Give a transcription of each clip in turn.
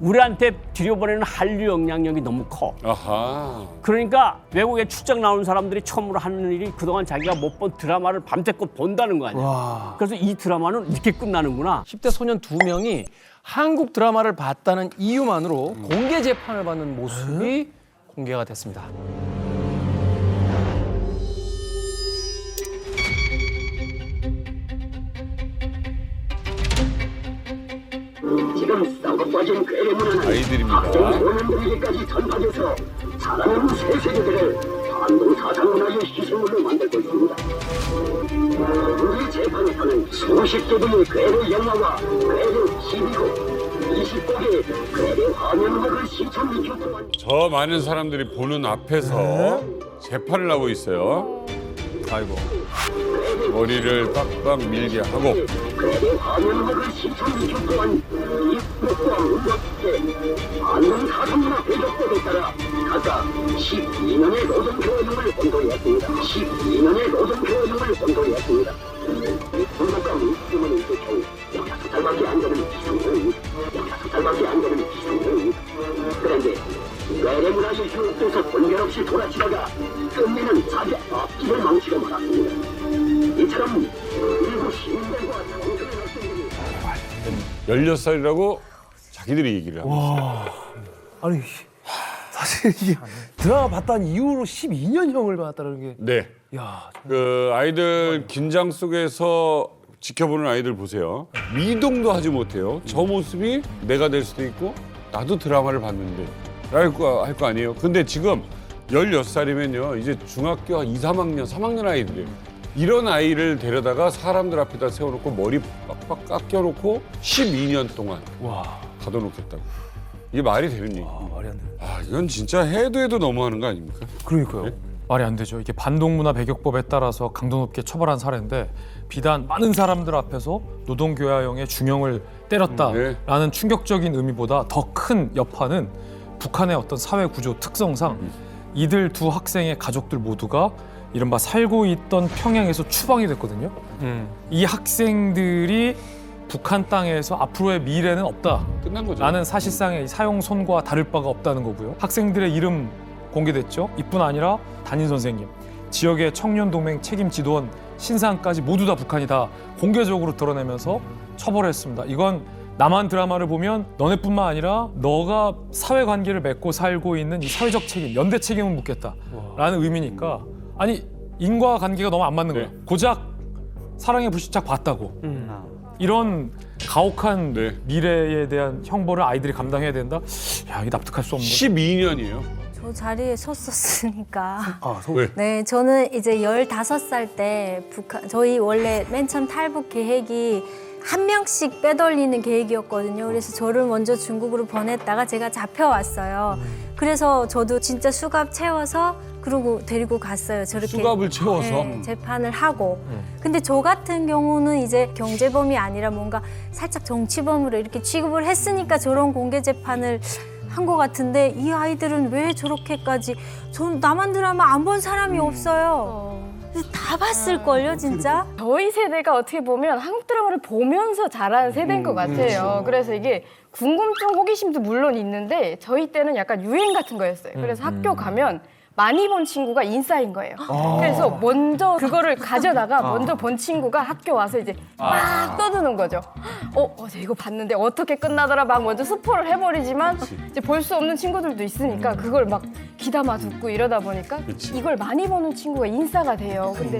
우리한테 들여보내는 한류 영향력이 너무 커. 아하. 그러니까 외국에 출장 나오는 사람들이 처음으로 하는 일이 그동안 자기가 못 본 드라마를 밤새껏 본다는 거 아니야. 와. 그래서 이 드라마는 이렇게 끝나는구나. 10대 소년 2명이 한국 드라마를 봤다는 이유만으로 공개 재판을 받는 모습이 공개가 됐습니다. 지금 썩어 빠진 괴뢰문화는 아이들입니다. 소년들에게까지 전파돼서 살아남은 새 세대들을 반동 사상 문화의 희생물로 만들고 있습니다. 우리 재판에서는 수십 개의 괴뢰 영화와 괴뢰 TV고 20곡의 괴뢰 화면음악을 시청시켜 또한 저 많은 사람들이 보는 앞에서 재판을 하고 있어요. 아이고. 머리를 빡빡 밀게 하고. 괴뢰 화면음악을 시청시켜 또한 입국과 음악계 반동 사상 문화 회복법에 따라 각각 12년의 노동교육을 혼도했습니다. 12년의 노동교육을 혼도했습니다. 이 불법과 문주문은 이제 겨우 16달밖에 안 되는 기성용입니다. 16달밖에 안 되는 기성용입니다. 그런데 외래문화의 휴업돼서 번결없이 돌아치다가 끝내는 자기 앞길을 망치고 말았습니다. 이처럼 일부 시민들과 청소년 학생들이 16살이라고 자기들이 얘기를 하고 있어요. 아니 사실 이게 드라마 봤다는 이유로 12년형을 받았다는 게 네. 야, 그 아이들 긴장 속에서 지켜보는 아이들 보세요. 미동도 하지 못해요. 저 모습이 내가 될 수도 있고 나도 드라마를 봤는데 할 거 아니에요. 근데 지금 16살이면요. 이제 중학교 한 2, 3학년, 3학년 아이들이에요. 이런 아이를 데려다가 사람들 앞에다 세워놓고 머리 빡빡 깎여놓고 12년 동안 가둬놓겠다고. 이게 말이 되는 얘기예요. 아, 말이 안 돼. 아, 이건 진짜 해도 너무하는 거 아닙니까? 그러니까요. 말이 안 되죠. 이게 반동문화 배격법에 따라서 강도 높게 처벌한 사례인데 비단 많은 사람들 앞에서 노동교화형의 중형을 때렸다라는 충격적인 의미보다 더 큰 여파는 북한의 어떤 사회 구조 특성상 이들 두 학생의 가족들 모두가 이른바 살고 있던 평양에서 추방이 됐거든요. 이 학생들이 북한 땅에서 앞으로의 미래는 없다. 끝난 거죠. 라는 사실상의 사형선고와 다를 바가 없다는 거고요. 학생들의 이름 공개됐죠. 이뿐 아니라 담임 선생님, 지역의 청년동맹 책임 지도원, 신상까지 모두 다 북한이 다 공개적으로 드러내면서 처벌했습니다. 이건 남한 드라마를 보면 너네뿐만 아니라 너가 사회관계를 맺고 살고 있는 이 사회적 책임, 연대 책임을 묻겠다라는 의미니까 아니 인과관계가 너무 안 맞는 거예요. 고작 사랑의 불시착 봤다고. 이런 가혹한 네. 미래에 대한 형벌을 아이들이 감당해야 된다? 야, 이게 납득할 수 없는 거죠. 12년이에요. 저 자리에 섰었으니까. 왜? 네, 저는 이제 15살 때 북한, 저희 원래 맨 처음 탈북 계획이 한 명씩 빼돌리는 계획이었거든요. 그래서 저를 먼저 중국으로 보냈다가 제가 잡혀왔어요. 그래서 저도 진짜 수갑 채워서 그러고 데리고 갔어요. 저렇게 수갑을 채워서? 네, 재판을 하고. 근데 저 같은 경우는 이제 경제범이 아니라 뭔가 살짝 정치범으로 이렇게 취급을 했으니까 저런 공개 재판을 한 것 같은데 이 아이들은 왜 저렇게까지 전 남한 드라마 안 본 사람이 없어요. 다 봤을걸요, 진짜? 저희 세대가 어떻게 보면 한국 드라마를 보면서 자란 세대인 것 같아요. 그래서 이게 궁금증, 호기심도 물론 있는데 저희 때는 약간 유행 같은 거였어요. 그래서 학교 가면 많이 본 친구가 인싸인 거예요. 그래서 먼저 그거를 가져다가 먼저 본 친구가 학교 와서 이제 막 떠드는 거죠. 어제 이거 봤는데 어떻게 끝나더라 막 먼저 스포를 해버리지만 이제 볼 수 없는 친구들도 있으니까 그걸 막 귀담아 듣고 이러다 보니까 이걸 많이 보는 친구가 인싸가 돼요. 근데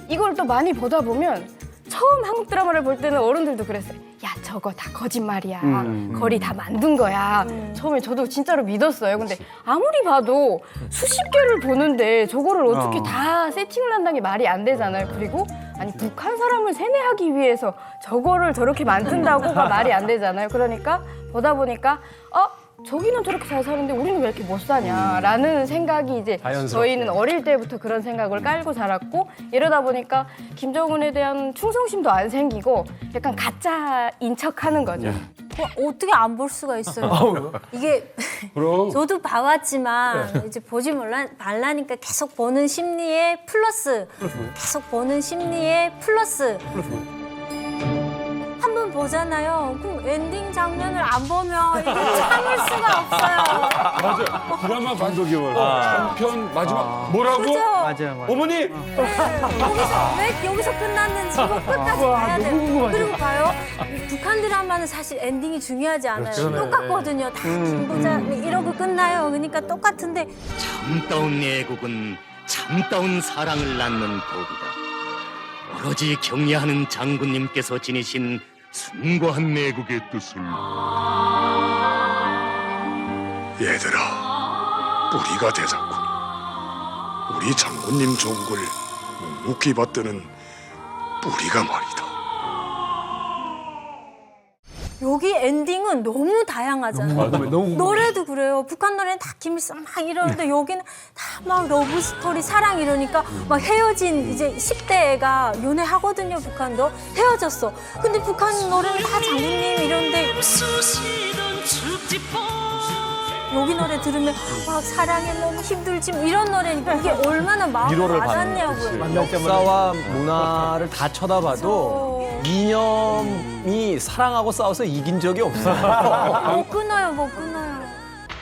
이걸 또 많이 보다 보면 처음 한국 드라마를 볼 때는 어른들도 그랬어요. 야, 저거 다 거짓말이야. 거리 다 만든 거야. 처음에 저도 진짜로 믿었어요. 근데 아무리 봐도 수십 개를 보는데 저거를 어떻게 다 세팅을 한다는 게 말이 안 되잖아요. 그리고 아니 북한 사람을 세뇌하기 위해서 저거를 저렇게 만든다고가 말이 안 되잖아요. 그러니까 보다 보니까 저기는 저렇게 잘 사는데 우리는 왜 이렇게 못 사냐라는 생각이 이제 저희는 어릴 때부터 그런 생각을 깔고 자랐고 이러다 보니까 김정은에 대한 충성심도 안 생기고 약간 가짜인 척하는 거죠. 어떻게 안 볼 수가 있어요? 이게 그럼. 저도 봐왔지만 이제 보지 말라니까 계속 보는 심리에 플러스, 계속 보는 심리에 플러스. 한 번 보잖아요. 그럼 엔딩 장면을 안 보면 이거 참을 수가 없어요. 맞아. 드라마 반도기월 한편 마지막 뭐라고? 그죠? 맞아요. 어머니 왜 여기서 끝났는지 이거 끝까지 봐야 돼요. 그리고 봐요. 북한 드라마는 사실 엔딩이 중요하지 않아요. 똑같거든요. 다 김부자 이러고 끝나요. 그러니까 똑같은데 참다운 애국은 참다운 사랑을 낳는 법이다. 오로지 경례하는 장군님께서 지니신 숭고한 애국의 뜻을. 얘들아, 뿌리가 되자군. 우리 장군님 조국을 묵묵히 받드는 뿌리가 말이다. 여기 엔딩은 너무 다양하잖아요. 너무 노래도 그래요. 북한 노래는 다 김일성 막 이러는데 여기는 다 막 러브 스토리 사랑 이러니까 막 헤어진 이제 10대 애가 연애하거든요. 북한도 헤어졌어. 근데 북한 노래는 다 장군님 이런데 여기 노래 들으면 막 사랑해 너무 힘들지 뭐 이런 노래니까 이게 얼마나 마음에 위로를 와닿냐고요. 역사와 문화를 다 쳐다봐도 이념이 사랑하고 싸워서 이긴 적이 없어요. 못 끊어요, 못 끊어요.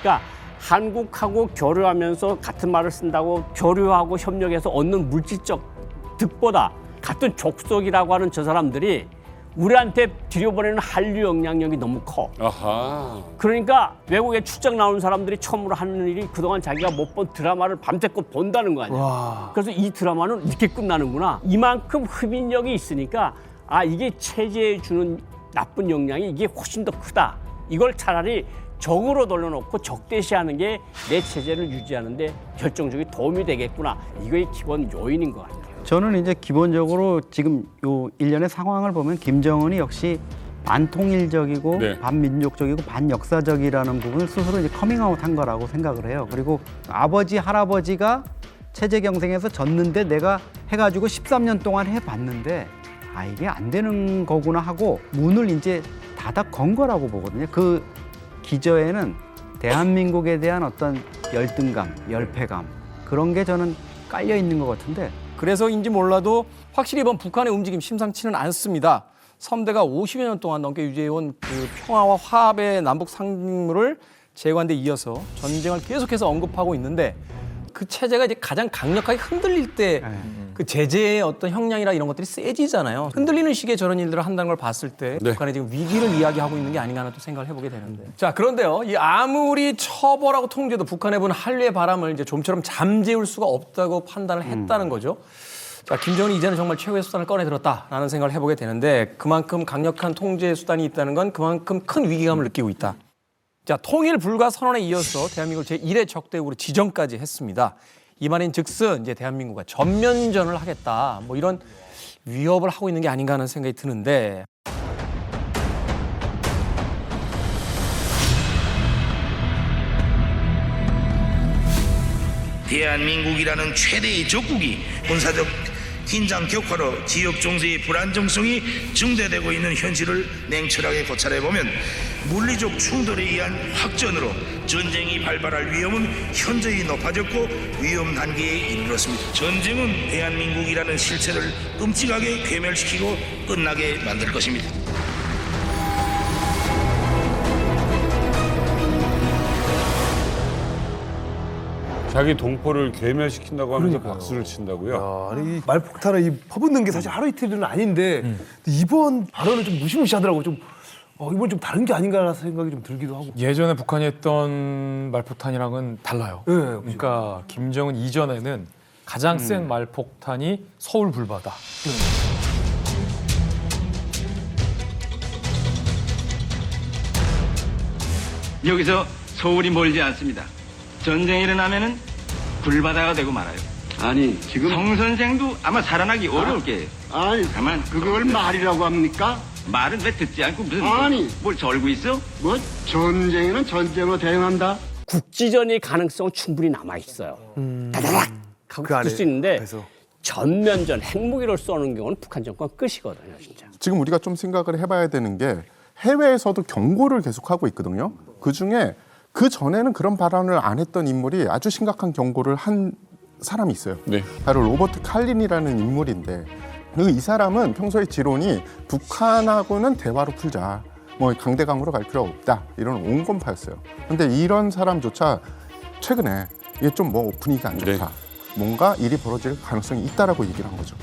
그러니까 한국하고 교류하면서 같은 말을 쓴다고 교류하고 협력해서 얻는 물질적 득보다 같은 족속이라고 하는 저 사람들이 우리한테 들여보내는 한류 영향력이 너무 커. 아하. 그러니까 외국에 출장 나오는 사람들이 처음으로 하는 일이 그동안 자기가 못 본 드라마를 밤새껏 본다는 거 아니야. 그래서 이 드라마는 이렇게 끝나는구나. 이만큼 흡인력이 있으니까 아 이게 체제에 주는 나쁜 영향이 이게 훨씬 더 크다. 이걸 차라리 적으로 돌려놓고 적대시하는 게 내 체제를 유지하는 데 결정적인 도움이 되겠구나. 이거의 기본 요인인 것 같아요. 저는 이제 기본적으로 지금 요 일련의 상황을 보면 김정은이 역시 반통일적이고 네. 반민족적이고 반역사적이라는 부분을 스스로 이제 커밍아웃한 거라고 생각을 해요. 그리고 아버지 할아버지가 체제 경쟁에서 졌는데 내가 해가지고 13년 동안 해봤는데 아 이게 안 되는 거구나 하고 문을 이제 닫아 건 거라고 보거든요. 그 기저에는 대한민국에 대한 어떤 열등감, 열패감 그런 게 저는 깔려 있는 것 같은데. 그래서인지 몰라도 확실히 이번 북한의 움직임 심상치는 않습니다. 선대가 50여 년 동안 넘게 유지해온 그 평화와 화합의 남북 상징물을 제거한 데 이어서 전쟁을 계속해서 언급하고 있는데 그 체제가 이제 가장 강력하게 흔들릴 때 그 제재의 어떤 형량이나 이런 것들이 세지잖아요. 흔들리는 시기에 저런 일들을 한다는 걸 봤을 때 네. 북한이 지금 위기를 이야기하고 있는 게 아닌가 하는 또 생각을 해보게 되는데. 자, 그런데요. 이 아무리 처벌하고 통제도 북한에 부는 한류의 바람을 이제 좀처럼 잠재울 수가 없다고 판단을 했다는 거죠. 자, 김정은이 이제는 정말 최고의 수단을 꺼내들었다라는 생각을 해보게 되는데 그만큼 강력한 통제 수단이 있다는 건 그만큼 큰 위기감을 느끼고 있다. 자, 통일 불가 선언에 이어서 대한민국을 제1의 적대국으로 지정까지 했습니다. 이 말인 즉슨 이제 대한민국과 전면전을 하겠다. 뭐 이런 위협을 하고 있는 게 아닌가 하는 생각이 드는데. 대한민국이라는 최대의 적국이 군사적 긴장 격화로 지역 정세의 불안정성이 증대되고 있는 현실을 냉철하게 고찰해보면 물리적 충돌에 의한 확전으로 전쟁이 발발할 위험은 현저히 높아졌고 위험 단계에 이르렀습니다. 전쟁은 대한민국이라는 실체를 끔찍하게 괴멸시키고 끝나게 만들 것입니다. 자기 동포를 괴멸시킨다고 하면서 박수를 친다고요? 아니, 이 말폭탄을 이 퍼붓는 게 사실 하루 이틀은 아닌데 근데 이번 발언은 좀 무시무시하더라고요. 좀 이번 좀 다른 게 아닌가라는 생각이 좀 들기도 하고. 예전에 북한이 했던 말폭탄이랑은 달라요. 네, 그러니까 김정은 이전에는 가장 센 말폭탄이 서울 불바다. 여기서 서울이 멀지 않습니다. 전쟁이 일어나면은 불바다가 되고 말아요. 아니 지금 성 선생도 아마 살아나기 어려울 게예요. 아니 가만 그걸 말이라고 합니까? 말은 왜 듣지 않고 무슨 아니. 뭘 절고 있어? 뭐 전쟁에는 전쟁으로 대응한다. 국지전의 가능성은 충분히 남아 있어요. 다다닥 하고 붙을 수 있는데 전면전 핵무기를 쏘는 경우는 북한 정권 끝이거든요, 진짜. 지금 우리가 좀 생각을 해봐야 되는 게 해외에서도 경고를 계속하고 있거든요. 그중에 그 전에는 그런 발언을 안 했던 인물이 아주 심각한 경고를 한 사람이 있어요. 네. 바로 로버트 칼린이라는 인물인데 그리고 이 사람은 평소에 지론이 북한하고는 대화로 풀자. 뭐 강대강으로 갈 필요 없다. 이런 온건파였어요. 근데 이런 사람조차 최근에 이게 좀 뭐 분위기가 안 좋다. 뭔가 일이 벌어질 가능성이 있다라고 얘기를 한 거죠.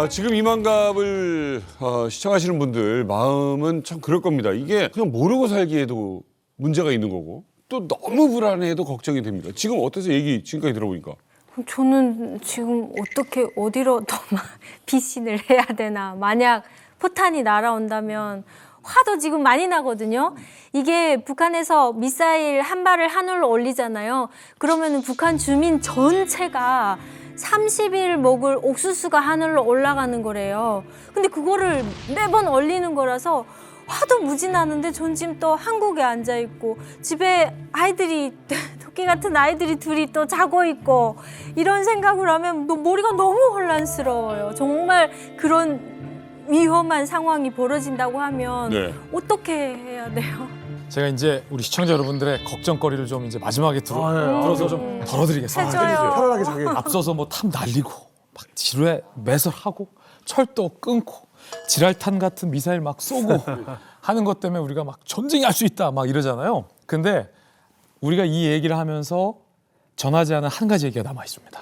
지금 이만갑을 시청하시는 분들 마음은 참 그럴 겁니다. 이게 그냥 모르고 살기에도 문제가 있는 거고 또 너무 불안해도 걱정이 됩니다. 지금 어떠세요? 얘기 지금까지 들어보니까. 저는 지금 어떻게 어디로 더 비신을 해야 되나. 만약 포탄이 날아온다면 화도 지금 많이 나거든요. 이게 북한에서 미사일 한 발을 하늘로 올리잖아요. 그러면 북한 주민 전체가 30일 먹을 옥수수가 하늘로 올라가는 거래요. 근데 그거를 매번 올리는 거라서 화도 무지 나는데 전 지금 또 한국에 앉아 있고 집에 아이들이 토끼 같은 아이들이 둘이 또 자고 있고 이런 생각을 하면 머리가 너무 혼란스러워요. 정말 그런 위험한 상황이 벌어진다고 하면 어떻게 해야 돼요? 제가 이제 우리 시청자 여러분들의 걱정거리를 좀 이제 마지막에 들어서 좀 덜어드리겠습니다. 해줘요. 편안하게 자기. 앞서서 뭐 탑 날리고 막 지뢰 매설하고 철도 끊고 지랄탄 같은 미사일 막 쏘고 하는 것 때문에 우리가 막 전쟁할 수 있다 막 이러잖아요. 근데 우리가 이 얘기를 하면서 전하지 않은 한 가지 얘기가 남아 있습니다.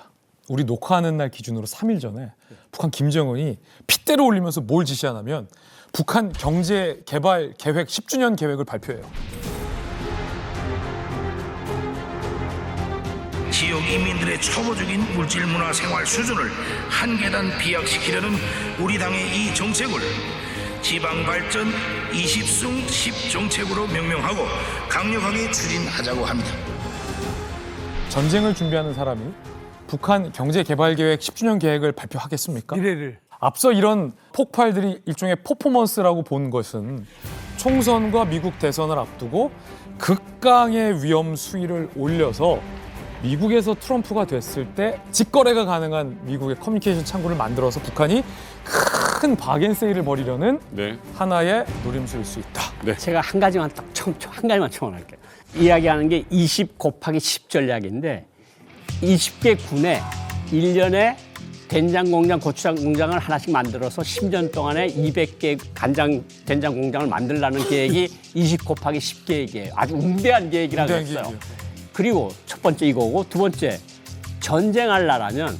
우리 녹화하는 날 기준으로 3일 전에 북한 김정은이 핏대로 올리면서 뭘 지시하냐면 북한 경제 개발 계획 10주년 계획을 발표해요. 지역 인민들의 초보적인 물질 문화 생활 수준을 한 계단 비약시키려는 우리 당의 이 정책을 지방 발전 20승 10정책으로 명명하고 강력하게 추진하자고 합니다. 전쟁을 준비하는 사람이 북한 경제 개발 계획 10주년 계획을 발표하겠습니까? 미래를. 앞서 이런 폭발들이 일종의 퍼포먼스라고 본 것은 총선과 미국 대선을 앞두고 극강의 위험 수위를 올려서 미국에서 트럼프가 됐을 때 직거래가 가능한 미국의 커뮤니케이션 창구를 만들어서 북한이 큰 바겐세일을 벌이려는 하나의 노림수일 수 있다. 제가 한 가지만 첨언할게요. 이야기하는 게 20 곱하기 10 전략인데 20개 군에 1년에 된장 공장, 고추장 공장을 하나씩 만들어서 10년 동안에 200개 간장, 된장 공장을 만들라는 계획이 20 곱하기 10 계획이에요. 아주 웅대한 계획이라고 했어요. 그리고 첫 번째 이거고 두 번째 전쟁할 나라면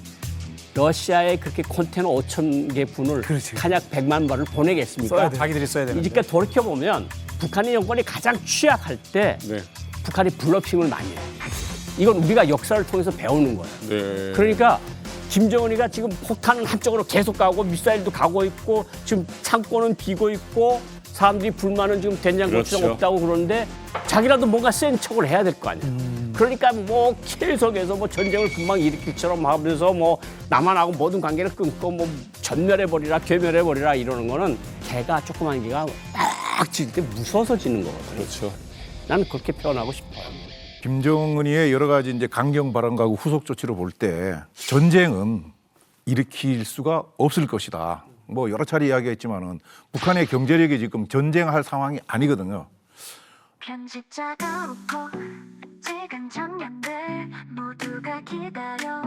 러시아에 그렇게 컨테이너 5,000개 분을 탄약 100만 발을 보내겠습니까? 자기들이 써야 되는데. 이렇게 돌이켜보면 북한의 정권이 가장 취약할 때 북한이 블러핑을 많이 해요. 이건 우리가 역사를 통해서 배우는 거예요. 그러니까 김정은이가 지금 폭탄은 한쪽으로 계속 가고 미사일도 가고 있고 지금 창고는 비고 있고 사람들이 불만은 지금 된장 고추장 없다고 그러는데 자기라도 뭔가 센 척을 해야 될 거 아니에요. 그러니까 뭐 계속해서 뭐 전쟁을 금방 일으킬처럼 하면서 뭐 남한하고 모든 관계를 끊고 뭐 전멸해버리라 괴멸해버리라 이러는 거는 개가 조그만 개가 막 짖을 때 무서워서 짖는 거거든요. 그렇죠. 나는 그렇게 표현하고 싶어요. 김정은이의 여러 가지 이제 강경 발언과 후속 조치를 볼 때 전쟁은 일으킬 수가 없을 것이다. 뭐 여러 차례 이야기했지만은 북한의 경제력이 지금 전쟁할 상황이 아니거든요. 편집자가 웃고 찍은 장면들 모두가 기다려